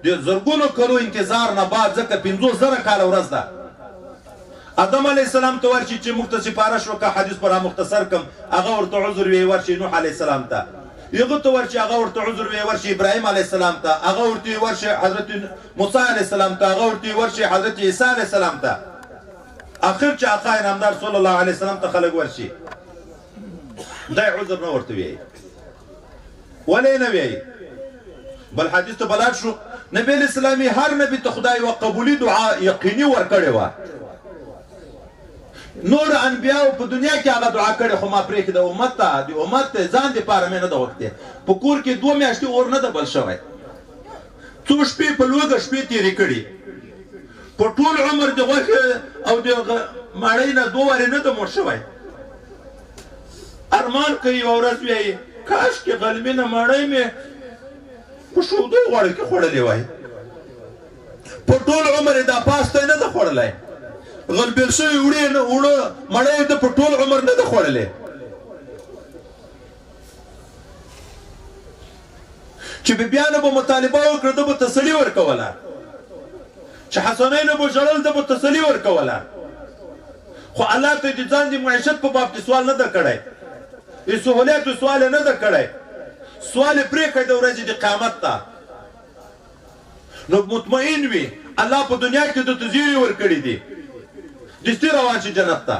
د زرګونو کلو انتظار نه بعد، ځکه 50,000 کاله ورځ ده، آدم علیه السلام ته ورشي چې موږ ته سپارښت وکړه، حدیث پر مختصر کم، هغه ورته عذر وی ورشي نوح علیه السلام ته، یغه ته ورشي هغه ورته عذر وی ورشي ابراهیم علیه السلام ته، هغه ورته ورشي حضرت موسی علیه السلام ته، هغه ورته ورشي حضرت عیسی علیه السلام ته، اخر چې آقا نامدار صلی الله علیه وسلم ته خلک ورشي. دا عذر نه ورته وایي. ولې نه وایي؟ بل حدیث ته بلاد شو، نبی اسلامي هر نبی ته خدای یوه قبولي دعا یقیني ورکړې وه. نور انبیاو په دنیا کې هغه دعا کړې، خو ما پرېښې د امت ته، د امت ته ځان دپاره مې نه ده وکړې. په کور کې 2 میاشتې اور نه ده بل شوی، څو شپې په لوږه شپې تېرې کړي، په ټول عمر د غوښې او د ماړۍ نه 2 وارې نه ده مړ شوی. ارمان کوي یوه ورځ وایي کاشکې غلمینه ماړۍ مې په شودو غوړو کې خوړلې وای. په ټول عمر یې دا پاسته نه ده خوړلی، غلبېل شوي اوړه مړۍ د په ټول عمر نه ده خوړلې. چې بیبیانو به مطالبه وکړه ده به تسلي ورکوله، چې حسنینو به ژړل ده به تسلي ورکوله. خو الله ته د ځان د معیشت په باب کې سوال نه ده کړی، د سهولیاتو سوال یې نه ده کړی، سوال یې پرېښی د ورځې د قیامت ته. نو مطمئن وي الله په دنیا کې د ته زیری ورکړي دي، دستي روان شي جنت ته.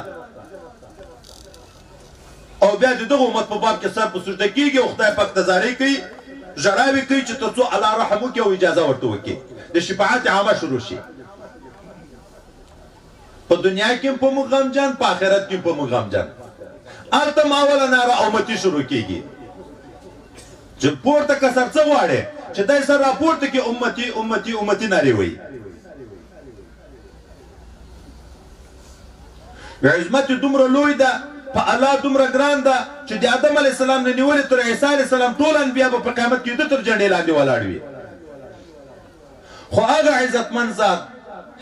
او بیا د دغه امت په باب کې سر په سجده کېږي او خدای پاک ته زارۍ کوي، ژړاوې کوي چې تر څو الله رحم وکړي او اجازه ورته وکړي د شفاعت عامه شروع شي. په دنیا کې هم په موږ غمجن، په آخرت کې هم په موږ غمجن. هلته هم اوله ناره امتي شروع کېږي چې پورته کسر څه غواړې چې دی سر راپورته کې امتي امتي امتي نارې وایي. عظمت دومره لوی ده، په الله دومره ګران ده چې د آدم علیه السلام نه نیولې تر عیسی علیه السلام ټول انبیا به په قیامت کې د تر جنډې لاندې ولاړ وي. خو هغه عزتمن ذات،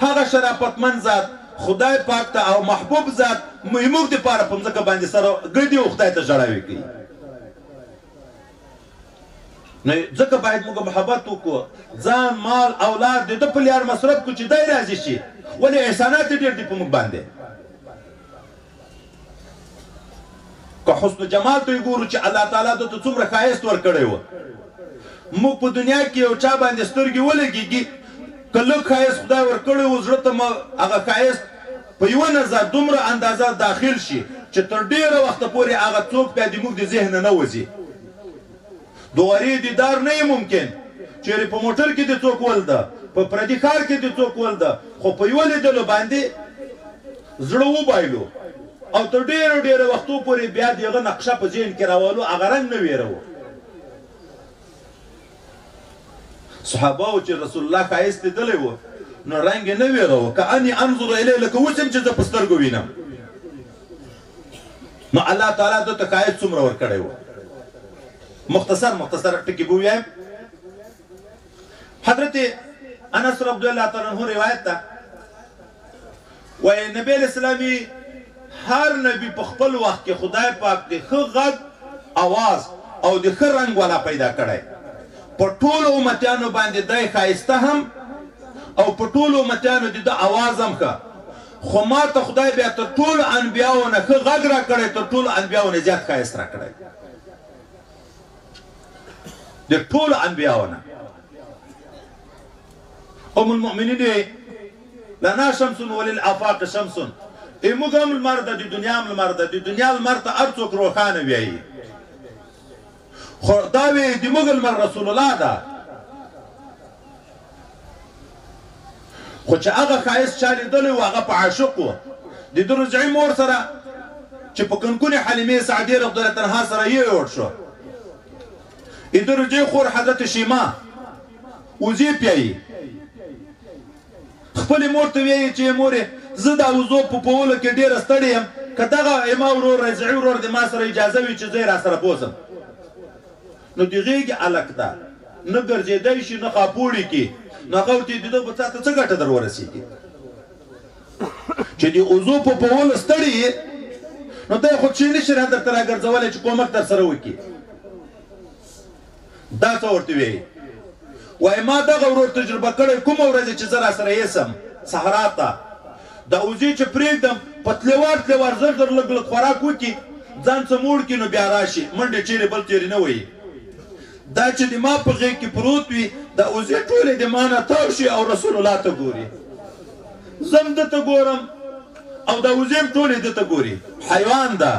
هغه شرافتمن ذات، خدای پاک ته او محبوب ذات موږ دپاره په مځکه باندې سره ګرځي او خدای ته ژړاوې کوي. نو ځکه باید موږ محبت وکړو، ځان مال اولاد د ده په لیار مصرف کړو چې دی راضي شي. ولې احسانات یې ډېر دي په موږ باندې. که حسن جمال ته یې ګورو چې الله تعالی ده ته څومره ښایست ورکړی و، موږ په دنیا کې یو چا باندې سترګې ولګېږي، که لږ ښایست خدای ورکړی و زړه ته هغه ښایست په یوه نظر دومره اندازه داخل شي چې تر ډېره وخته پورې هغه څوک بیا د موږ د ذهن نه وځي. د غرې دیدار نه ممکن، چېرې په موټر کې دې څوک ولده، په پردي ښار کې دې څوک ولده، خو په یوه لیدلو باندې زړه وبایلو او تر ډېرو ډېرو وختو پورې بیا د هغه نقشه په ذهن کې راولو، هغه رنګ نه ویروو. صحابهو چې رسول الله ښایست لیدلی و نو رنګ یې نه ویروو، که اني انظر الیه، لکه اوس یم چې زه په سترګو وینم. نو الله تعالی ده ته ښایست څومره ورکړی و. مختصر ټکي به ووایم. حضرت انس رضی الله تعالی عنه روایت ده، وایي نبی اسلامي هر نبی په خپل وخت کې خدای پاک د ښه غږ اواز او د ښه رنګ والا پیدا کړی. په ټولو امتیانو باندې دی ښایسته هم او په ټولو امتیانو د ده اواز هم ښه. خو ما ته خدای بیا تر ټولو انبیاو نه ښه غږ را کړی، تر ټولو انبیاو نه زیات ښایست را کړی، د ټولو انبیاو نه. ام المؤمنین لنا شمس وللآفاق شمس، موږ هم لمر ده، د دنیا هم لمر ده. د دنیا لمر ته هر څوک روښانه وایي، خو دا وایي د موږ لمر رسول الله ده. خو چې هغه ښایست چا لیدلی و هغه په عاشق و. د ده رضعي مور سره چې په کنکونې حلیمې سعدیې رضی الله عنها سره یوړ شو، د ده رضعي خور حضرت شیما وزې پیایي، خپلې مور ته وایي چې مورې زه دا وزو په پولو کې ډېره ستړې یم، که دغه اما ورور رضعي ورور د ما سره اجازه وي چې زه یې را سره بوځم. نو د غېږې هلک ده، نه ګرځېدی شي نه خاپوړي کې، نو هغه ورته د ده به تا ته څه ګټه در ورسېږي چې د وزو په پولو ستړې یې، نو دی خو چې نشي را درته راګرځولی چې کومک در سره وکړي. دا څه ورته وایي؟ وایي ما دغه ورور تجربه کړی، کومه ورځ چې زه را سره یېسم صحرا ته، دا وزې چې پرېږدم په تلوار تلوار زر زر لږ لږ خوراک وکړي، ځان څه موړ کړي نو بیا راشي، منډې چیرې بل چیرې نه وایي. دا چې د ما په غېږ کې پروت وي، دا وزې ټولې د ما نه تاو شي او رسول الله ته ګوري، زه هم ده ته ګورم او دا وزې هم ټولې ده ته ګوري. حیوان ده،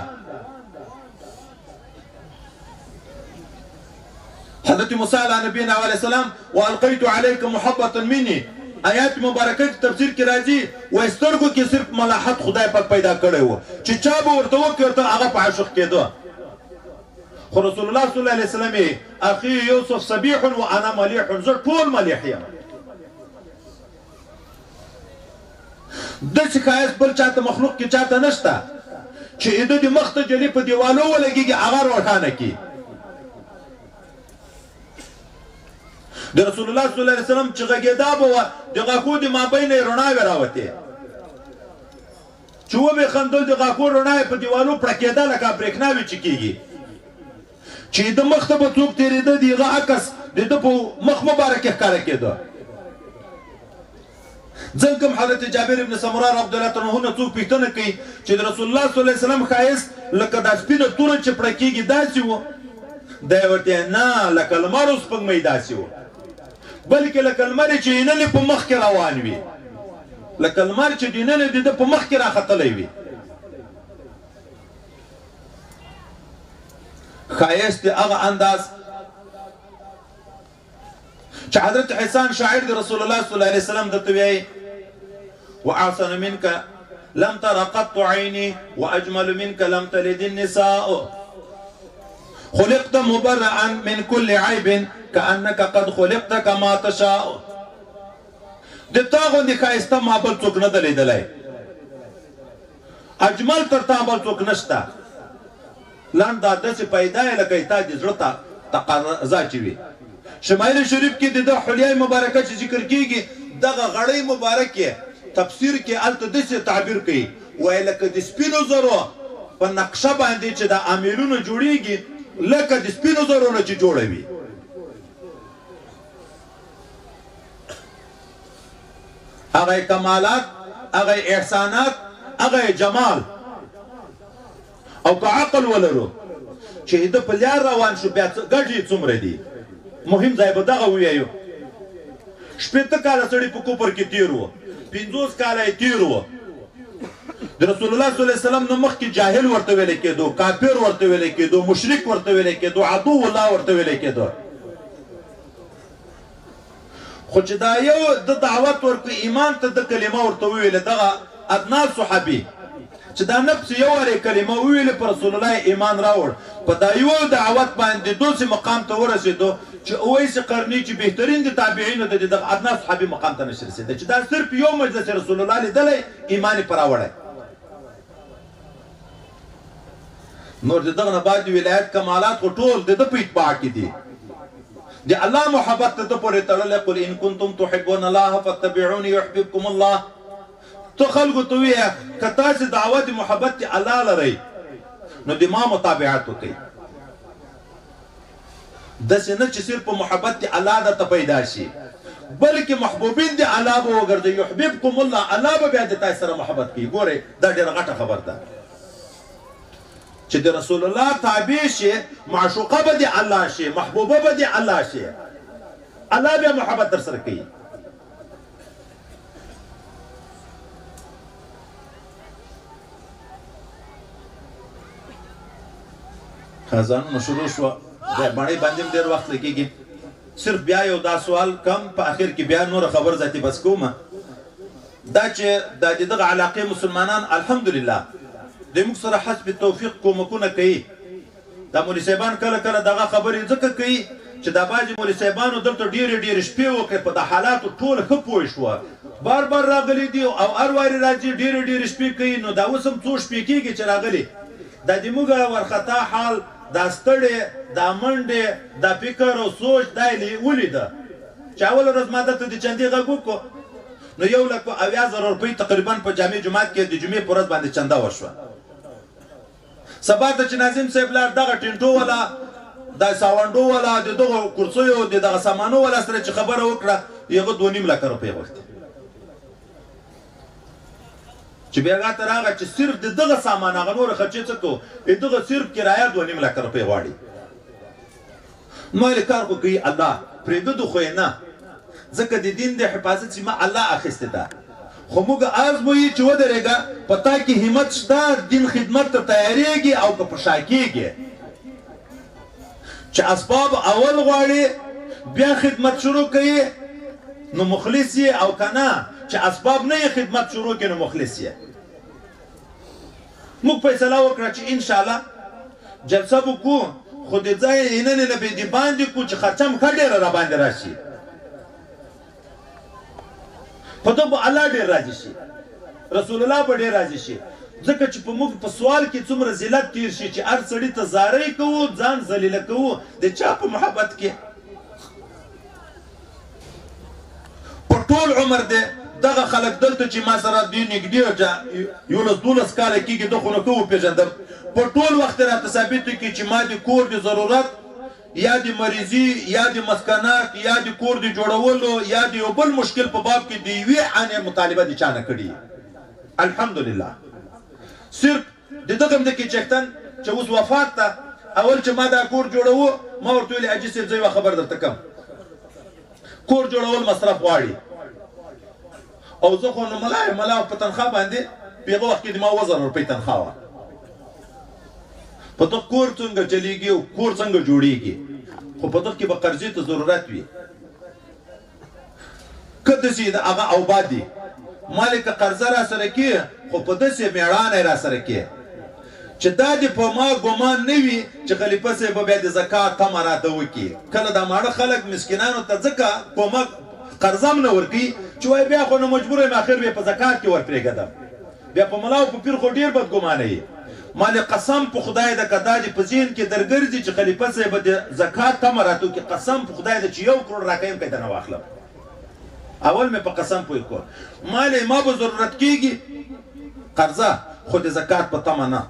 حضرت موسی علیه نبینا علیه السلام والقیت علیک محبة مني آیات مبارکه تفسیر کې راځي و سترګو کې صرف ملاحت خدای پاک پیدا کړی و چې چا به ورته وکړ هغه په عاشق کېدو. خو رسول الله صلی الله علیه وسلم اخي یوسف صبیح وانا ملیح، زه ټول ملیح یم. داسې ښایست بل چاته مخلوق کې چاته نشته چې د دې مخ ته جلې په دیوالو ولګېږي هغه روښانه کړي. د رسول الله صلی الله علیه وسلم چې غږېدا به وه د غاښو د مابین یې رڼاوې راوتې، چې وبې خندل د غاښو رڼا یې په دیوالو پړکېده لکه برېښناوې چې کېږي، چې د مخ ته به څوک تېرېده د هغه عکس د ده په مخ مبارک یې ښکاره کېده. ځکه هم حضرت جابر ابن سمره رضی الله عنه نه څوک پوښتنه کوي چې د رسول الله صلی الله علیه وسلم ښایست لکه دا سپینه توره چې پړکېږي داسې و؟ دی ورته نه، لکه لمر و سپوږمۍ داسې و، بلکې لکه لمر چې اینلې په مخ کې روان وي، لکه لمر چې د اینلې د ده په مخ کې راختلی وي. ښایست د هغه انداز چې حضرت حسان شاعر د رسول الله صلی الله علیه وسلم درته وایي واحسن منك لم تر قط عيني واجمل منك لم تلد النساء خلقت مبرئا من كل عيب كانك قد خلقت كما تشاء. د تا غوندې ښایسته ما بل څوک نه دی لیدلی، اجمل تر تا بل څوک نشته. لنډ دا داسې پیدا یې لکه تا د زړه تقاضا چې وي. شمایل شریف کې د ده حلیه مبارکه چې ذکر کېږي دغه غړی مبارک یې تفسیر کې هلته داسې تعبیر کوي وایي لکه د سپینو زرو په نقشه باندې چې د امیلونه جوړېږي لکه د سپینو زرو نه چې جوړه وي. هغه کمالات، هغه احسانات، هغه جمال او که عقل ولرو چې د په لار روان شو بیا ګټې څومره دي. مهم ځای به دغه ووایو، شپېته کاله سړی په کفر کې تېر و، 50 کاله یې تېر و. د رسول الله صلی الله علیه وسلم نه مخکې جاهل ورته ویلی کېدو، کافر ورته ویلی کېدو، مشرک ورته ویلی کېدو، عدو الله ورته ویلی کېدو. خو چې دا یو د دعوت ورکړي ایمان ته د کلمه ورته وویله، دغه ادنا صحابي چې دا نفس یو وارې کلمه وویلې په رسول الله ایمان راوړ، په دا یو دعوت باندې دوسې مقام ته ورسېدو چې اویس قرني چې بهترین د تابعینو د دغه ادنا صحابي مقام ته نشي رسېدی، چې دا صرف یو مجلس رسول الله لیدلی ایمان یې په راوړی. نور د دغه نه بعد د ولایت کمالات خو ټول د ده په اتباع کې دي. د الله محبت ته ده پورې تړلی، قل ان کنتم تحبون الله فاتبعوني یحببکم الله. تو خلکو ته ووایه که تاسې دعوت محبت الله لرئ نو د ما متابعت وکئ. داسې نه چې صرف په محبت الله درته پیدا شي، بلکې محبوبین د الله به وګرځئ. یحببکم الله، الله به بیا د تاسې سره محبت کوي. ګورئ دا ډېره غټه خبر ده چې د رسول الله تابع شي، معشوقه به د الله شي، محبوبه به د الله شي، الله بیا محبت در سره کوي. خزانونه شروع شوه، باندې هم ډېر وخت لګېږي. صرف بیا یو دا سوال کم په اخر کې بیا نوره خبر ذاتي بس کومه، دا چې د دغه علاقې مسلمانان الحمدلله د موږ سره حسب توفیق کومکونه کوي. دا مولوي صاحبان کله کله دغه خبرې ځکه کوي چې دا بعضې مولوي صاحبانو دلته ډېرې شپې وکړې، په د حالاتو ټوله ښه پوه شوه، بار بار راغلي دي او هر وارې راځي ډېرې شپې کوي. نو دا اوس هم څو شپې کېږي چې راغلي، دا د موږ ورخطا حال، دا ستړې، دا منډې، دا فکر او سوچ دا یې ولیده چې اوله ورځ ما درته د چندې غږ وکړو نو 1,80,000 روپۍ تقریبا په جامع جومات کې د جمعې په ورځ باندې چنده وشوه. سبا ته چې ناظم صاحب لاړ دغه ټینټو والا، دا ساونډو والا، د دغو کرسیو د دغه سامانو والا سره چې خبره وکړه هغه 2.5 لکه روپۍ غوښتې، چې بیا هغه ته راغی چې صرف د دغه سامان هغه نور خرچې څه کوو، دغه صرف کرایه 2.5 لکه روپۍ غواړي. نو یې کار خو کوي الله، پرېږدو خو یې نه، ځکه د دین د حفاظت ذمه الله اخیستې ده. خو موږ ازمویي چې ودرېږه په تا کې همت شته، دین خدمت ته تیارېږي او که په شا کېږي چې اسباب اول غواړي بیا خدمت شروع کوي نو مخلص یې، او کنه چې اسباب نه یې خدمت شروع کوي نو مخلص یې. موږ فیصله وکړه چې انشاءالله جلسه به کوو، خو د ځای نن نه به دې باندې کوو چې خرچه م ښه ډېره را باندې راشي، په ده به الله ډېر راضي شي، رسول الله به ډېر راضي شي. ځکه چې په موږ په سوال کې څومره ذلت تیر شي چې هر سړي ته زارۍ کوو، ځان ذلیله کوو د چا په محبت کې. په ټول عمر دی دغه خلک دلته چې ما سره دوی نږدې 11-12 کاله کېږي، ده خو نه که وپېژندم، په ټول وخت راته ثابت کړي چې ما د کور د ضرورت یا د مریضي یا د مسکنات یا د کور د جوړولو یا د یو بل مشکل په باب کې د یوې انې مطالبه د چا نه کړې. الحمدلله صرف د دغه مده کې چښتن چې اوس وفات ته اول چې ما دا کور جوړوو ما ورته ویلې حاجي صاحب زه یوه خبر درته کوم، کور جوړول مصرف غواړي، او زه خو نو ملا په تنخواه باندې په هغه وخت کې د ما 1000 روپۍ تنخواه وه. په دغه کور څنګه چلیږي او کور څنګه جوړیږي، خو په دغه کې به قرضې ته ضرورت وي. که داسې د هغه اوباد دي مالک قرضه را سره کې، خو په داسې مېړانه را سره کې چې دا دې په ما ګمان نه وي چې خلیفه صاحب به بیا د زکات تمه راته وکړي. کله دا ماړه خلک مسکینانو ته ځکه په ما قرضه هم نه ورکوي چې وایي بیا خو نه مجبور یم اخر بیا په زکات کې ورپرېږدم، بیا په ملا او په پیر خو ډېر بدګمانه یي. مالې قسم په خدای ده که دا دې په ذهن کې درګرځي چې خلیفه صاحب به د زکات تمه راته وکړي، قسم په خدای ده چې 1 کروڑ راکویم که درنه واخلم. اول مې په قسم پوه کړ مالې ما به ضرورت کېږي قرضه، خو د زکات په تمه نه.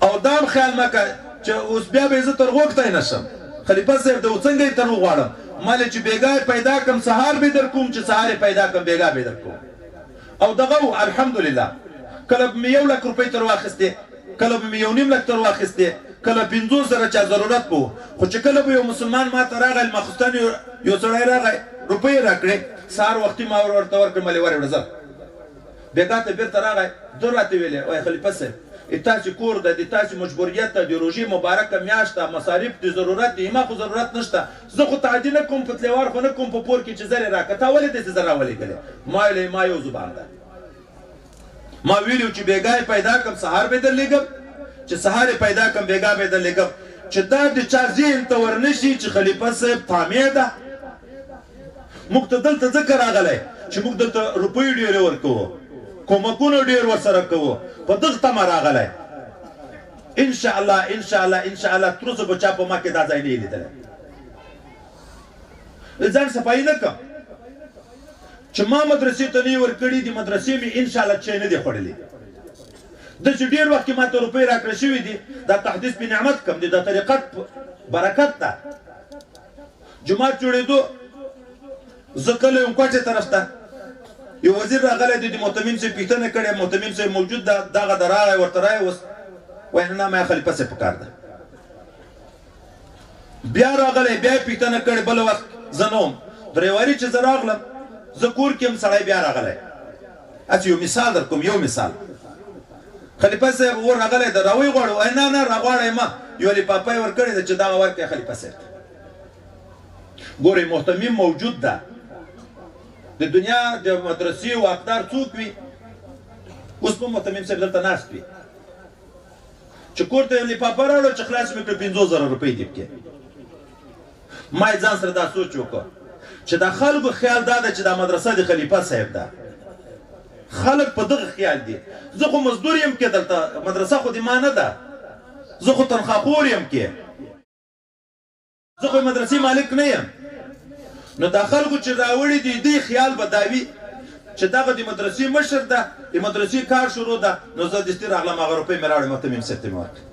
او دا هم خیال مه کوه چې اوس بیا به یې زه تر غوږتی نه شم، خلیفه صاحب ته څنګه یې تر وغواړم، مالې چې بېګا پیدا کړم سهار به در کوم، چې سهار یې پیدا کړم بېګا به در کوم. او دغه و الحمدلله کله به مې 1 لک روپۍ تر واخیستې، کله به مې 1.5 لک تر واخیستې، کله 50 چا ضرورت به و. خو چې کله به یو مسلمان ما ته راغی لماخستن یو سړی راغی روپۍ یې راکړې، سهار وختي ما ورته ورکړم مالې ورې وړه ځه بېګا ته بېرته راغی، ده راته ویلې وایي خلیفه صاحب تاسې کور ده، د تاسې مجبوریت ده، د روژې مبارکه میاشت ده، مصارف د ضرورت دي، ما خو ضرورت نشته، زه خو تعدي نه کوم، پتلیوار خو نه کوم په پور کې چې زر یې راکړه، تا ولې داسې زر راولېږلې؟ ما ویلې ما یو زبان ده، ما ویلي چې بېګا یې پیدا کړم سهار به درلېږم، چې سهار یې پیدا کړم بېګا به درلېږم، چې دا د چا ذهن ته ورنشي چې خلیفه صاحب تامې ده. موږ ته دلته ځکه راغلی چې موږ دلته روپۍ ډېرې ورکوو، کومکونه ډېر ورسره کوو، په دغه تمه راغلی. انشاءالله انشاءالله انشاءالله تر اوسه به چا په ما کې دا ځای نه یې لیدلی. ځان صفایي نه کړم چې ما مدرسې ته نه یې ورکړي، د مدرسې مې انشاءالله چای نه دی خوړلی. داسې ډېر وخت کې ما ته روپۍ راکړې شوي دي، دا تحدیث په نعمت کم دی، دا طریقت برکت ده. جومات جوړېدو زه کله یم کوټې طرف ته، یو وزیر راغلی دی، د محتمیم صاحب پوښتنه کړې، محتمیم صاحب موجود ده، دغه ده راغی ورته راوست، وایي نه ما خلیفه صاحب په کار ده. بیا راغلی بیا یې پوښتنه کړې بله وخت زه نه وم، درېواري چې زه راغلم زه کور کې یم سړی بیا راغلی. هسې یو مثال در کوم، یو مثال خلیفه صاحب ور راغلی ده راوی غواړي، وایي نه نه راغواړی مه، یو لفافه یې ورکړې ده چې دغه ورکړې خلیفه صاحب ته. ګورئ محتمیم موجود ده، د دنیا د مدرسې واقدار څوک وي اوس په محتمیم صاحب دلته ناست وي چې کور ته یې لفافه راوړه چې خلاص مې کړه 50,000 روپۍ دې پکې. ما یې ځان سره دا سوچ وکړ چې دا خلکو خیال دا ده چې دا مدرسه د خلیفه صاحب ده، خلک په دغه خیال دي. زه خو مزدور یم کې دلته، مدرسه خو د ما نه ده، زه خو تنخواخور یم کې، زه خو مدرسې مالک نه یم. نو دا خلکو چې راوړي دي دې خیال به دا وي چې دغه د مدرسې مشر ده، د مدرسې کار شروع ده، نو زه دستي راغلم هغه روپۍ مې راوړې محتمیم صاحب ته مې ورکړې.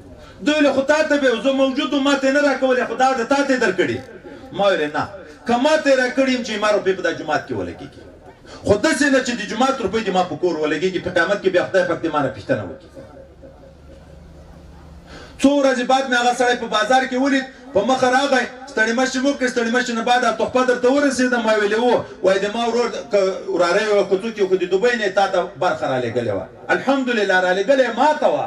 دوی ویلې خو تا ته به زه موجود وم ما ته یې نه راکولې، خو دا د تا ته یې درکړي. ما ویلې نه، که ما ته یې راکړي یم چې ما روپۍ په دا جومات کې ولګېږي، خو داسې نه چې د جومات روپۍ دې ما په کور ولګېږي، په قیامت کې بیا خدای پاک دې ما نه پوښتنه وکړي. څو ورځې بعد مې هغه سړی په بازار کې ولید، په مخه راغی، ستړي مشې مو کړې، ستړي مشې نه بعد تحفه درته ورسېده. ما ویلې و وایي د ما وراره وه که څوک یې خو د دوبۍ نه یې تا ته برخه رالېږلې وه، الحمدلله رالېږلې ما ته وه.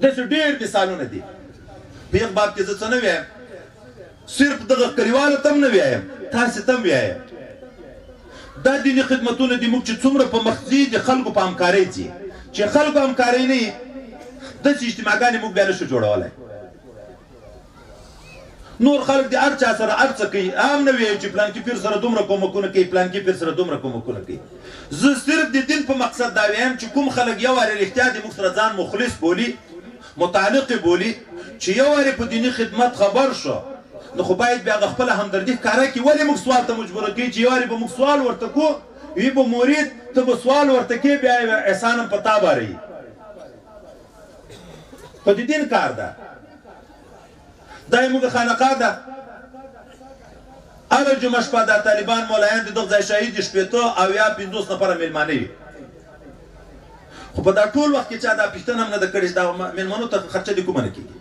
داسې ډېر مثالونه دي. په یو باب کې زه څه نه وایم صرف دغه کلیوالو ته هم نه وایم تاسې ته هم وایم دا دیني خدمتونه دي موږ چې څومره په مخ ځي د خلکو په همکارۍ ځي چې خلکو همکارۍ نه وي داسې اجتماعګانې موږ بیا نشو جوړولی نور خلک د هر چا سره هر څه کوي هم نه وایي چې پلانکي پیر سره دومره کومکونه کوي پلانکي پیر سره دومره کومکونه کوي زه صرف د دین په مقصد دا وایم چې کوم خلک یو وارې رښتیا د موږ سره ځان مخلص بولي متعلق بولي چې یو وارې په دیني خدمت خبر شو نو خو باید بیا هغه خپله همدردي ښکاره کړي ولې موږ سوال ته مجبوره کوي چې یو وارې به موږ سوال ورته کوو وي به مرید ته به سوال ورته کوې بیا احسان هم په تا باروي خو د دین کار ده دا یې موږ خانقاه ده هره جمعه شپه دا طالبان مولایان د دغه ځای شهید دي 80 او یا 50 نفره میلمانه وي خو په دا ټول وخت کې چا دا پوښتنه هم نه ده کړې چې دا میلمنو ته خرچه دې کومه نه کېږي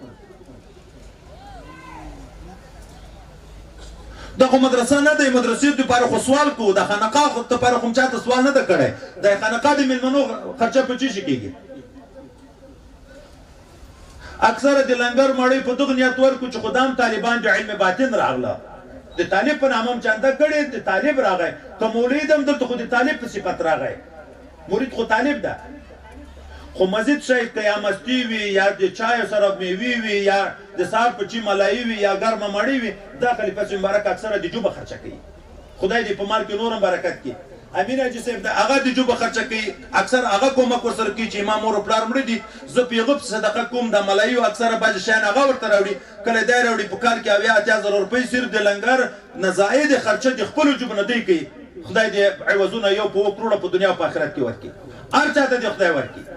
دا خو مدرسه نه دی مدرسې دپاره خو سوال کوو د خانقاه دپاره خو چاته سوال نه ده کړی د خانقاه د میلمنو خرچه په څه شي کېږي اکثره د لنګر مړی په دغه نیت ورکړو چې خدام طالبان د علم باطن راغله د طالب په نامه هم چنده کړې د طالب راغی که مولید هم دلته خو د طالب په صفت راغی مرید خو طالب ده خو مزید شی که یا مستی وي یا د چای سره میوې وي یا د سهار په چی ملایي وي یا ګرمه مړۍ وي دا خلیفه مبارک اکثره د جوبه خرچه کوي خدای دې په مال کې نور هم برکت کړي امین حاجي صاحب د هغه د جوبه خرچه کوي اکثر هغه کومک ورسره کوي چې امام مور پلار مړه دي زه په هغه صدقه کوم د ملایو اکثره بعضې شیان هغه ورته راوړي کله دی راوړي په کال کې 80,000 روپۍ صرف د لنګر نه زائد خرچه د خپلو جوبو نه دی کوي خدای دې عوضونه یو په 2 کروړه په دنیا او په آخرت کې ورکړي هر چا ته دې خدای ورکړي